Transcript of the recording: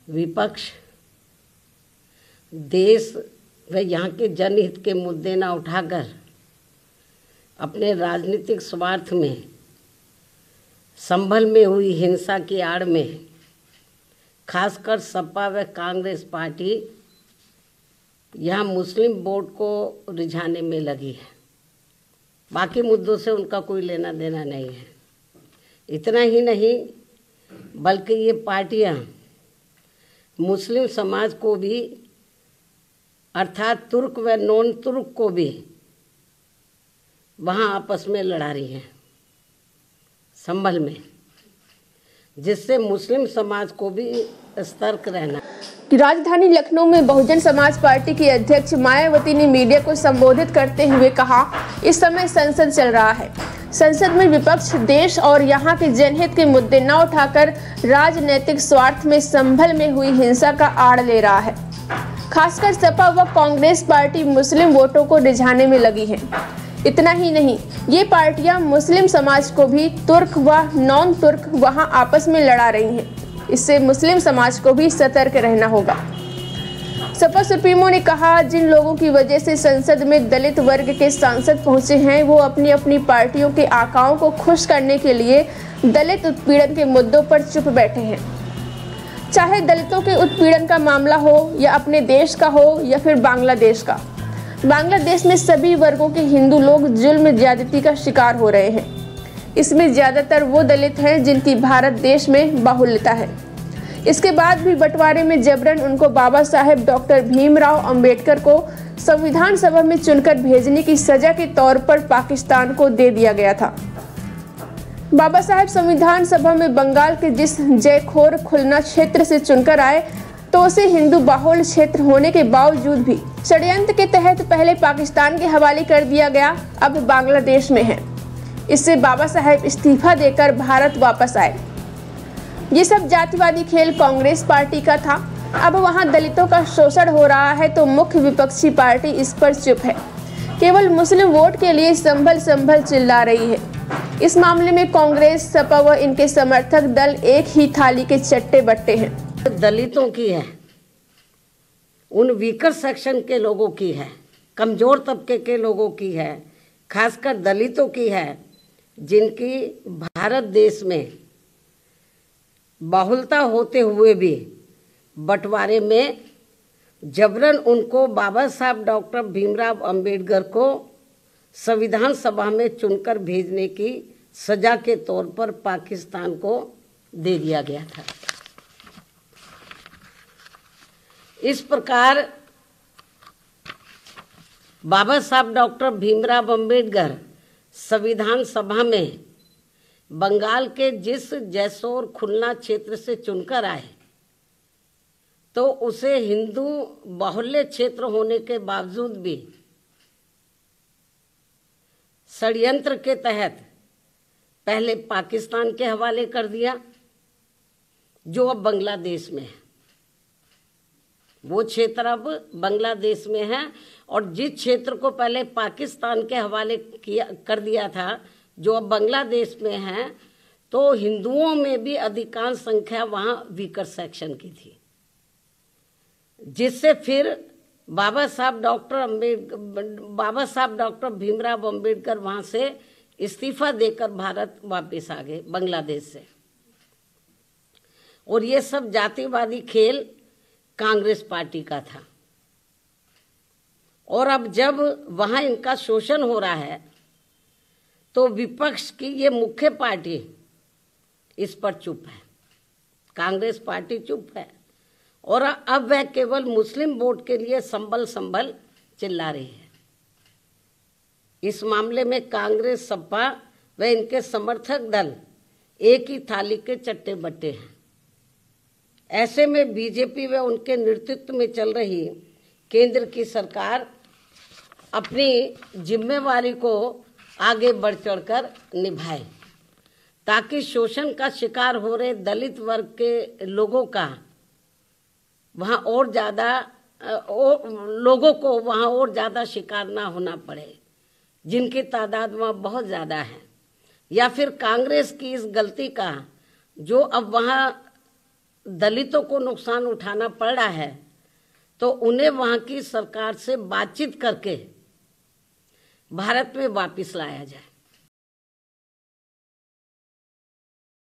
विपक्ष देश व यहाँ के जनहित के मुद्दे न उठाकर अपने राजनीतिक स्वार्थ में संभल में हुई हिंसा की आड़ में खासकर सपा व कांग्रेस पार्टी यहाँ मुस्लिम वोट को रिझाने में लगी है। बाकी मुद्दों से उनका कोई लेना देना नहीं है। इतना ही नहीं बल्कि ये पार्टियाँ मुस्लिम समाज को भी अर्थात तुर्क व नॉन तुर्क को भी वहाँ आपस में लड़ा रही हैं संभल में, जिससे मुस्लिम समाज को भी सतर्क रहना। राजधानी लखनऊ में बहुजन समाज पार्टी की अध्यक्ष मायावती ने मीडिया को संबोधित करते हुए कहा, इस समय संसद चल रहा है। संसद में विपक्ष देश और यहाँ के जनहित के मुद्दे न उठाकर राजनीतिक स्वार्थ में संभल में हुई हिंसा का आड़ ले रहा है। खासकर सपा व कांग्रेस पार्टी मुस्लिम वोटों को रिझाने में लगी है। इतना ही नहीं, ये पार्टियां मुस्लिम समाज को भी तुर्क व नॉन तुर्क वहां आपस में लड़ा रही हैं। इससे मुस्लिम समाज को भी सतर्क रहना होगा। सपा सुप्रीमो ने कहा, जिन लोगों की वजह से संसद में दलित वर्ग के सांसद पहुंचे हैं, वो अपनी अपनी पार्टियों के आकाओं को खुश करने के लिए दलित उत्पीड़न के मुद्दों पर चुप बैठे हैं। चाहे दलितों के उत्पीड़न का मामला हो या अपने देश का हो या फिर बांग्लादेश का। बांग्लादेश में सभी वर्गों के हिंदू लोग जुल्म ज्यादती का शिकार हो रहे हैं। इसमें ज्यादातर वो दलित हैं जिनकी भारत देश में बाहुल्यता है। इसके बाद भी बंटवारे में जबरन उनको बाबा साहेब डॉक्टर भीमराव अंबेडकर को संविधान सभा में चुनकर भेजने की सजा के तौर पर पाकिस्तान को दे दिया गया था। बाबा साहेब संविधान सभा में बंगाल के जिस जयखोर खुलना क्षेत्र से चुनकर आए, तो उसे हिंदू बाहुल क्षेत्र होने के बावजूद भी षड्यंत्र के तहत पहले पाकिस्तान के हवाले कर दिया गया, अब बांग्लादेश में है। इससे बाबा साहेब इस्तीफा देकर भारत वापस आए। ये सब जातिवादी खेल कांग्रेस पार्टी का था। अब वहां दलितों का शोषण हो रहा है तो मुख्य विपक्षी पार्टी इस पर चुप है, केवल मुस्लिम वोट के लिए संभल चिल्ला रही है। इस मामले में कांग्रेस, सपा व इनके समर्थक दल एक ही थाली के चट्टे बट्टे हैं। दलितों की है, उन वीकर सेक्शन के लोगों की है, कमजोर तबके के लोगों की है, खासकर दलितों की है, जिनकी भारत देश में बाहुलता होते हुए भी बंटवारे में जबरन उनको बाबा साहब डॉक्टर भीमराव अंबेडकर को संविधान सभा में चुनकर भेजने की सजा के तौर पर पाकिस्तान को दे दिया गया था। इस प्रकार बाबा साहब डॉक्टर भीमराव अंबेडकर संविधान सभा में बंगाल के जिस जैसोर खुलना क्षेत्र से चुनकर आए, तो उसे हिंदू बाहुल्य क्षेत्र होने के बावजूद भी षड्यंत्र के तहत पहले पाकिस्तान के हवाले कर दिया, जो अब बांग्लादेश में है। वो क्षेत्र अब बांग्लादेश में है, और जिस क्षेत्र को पहले पाकिस्तान के हवाले कर दिया था, जो अब बांग्लादेश में है, तो हिंदुओं में भी अधिकांश संख्या वहाँ वीकर सेक्शन की थी, जिससे फिर बाबा साहब डॉक्टर भीमराव अंबेडकर वहाँ से इस्तीफा देकर भारत वापस आ गए बांग्लादेश से। और ये सब जातिवादी खेल कांग्रेस पार्टी का था। और अब जब वहाँ इनका शोषण हो रहा है, तो विपक्ष की ये मुख्य पार्टी इस पर चुप है। कांग्रेस पार्टी चुप है, और अब वह केवल मुस्लिम वोट के लिए संभल चिल्ला रही है। इस मामले में कांग्रेस, सपा व इनके समर्थक दल एक ही थाली के चट्टे बट्टे हैं। ऐसे में बीजेपी व उनके नेतृत्व में चल रही केंद्र की सरकार अपनी जिम्मेवारी को आगे बढ़ चढ़कर निभाए, ताकि शोषण का शिकार हो रहे दलित वर्ग के लोगों का वहाँ और ज़्यादा लोगों को वहाँ और ज़्यादा शिकार ना होना पड़े, जिनकी तादाद वहाँ बहुत ज़्यादा है। या फिर कांग्रेस की इस गलती का जो अब वहाँ दलितों को नुकसान उठाना पड़ रहा है तो उन्हें वहाँ की सरकार से बातचीत करके भारत में वापस लाया जाए।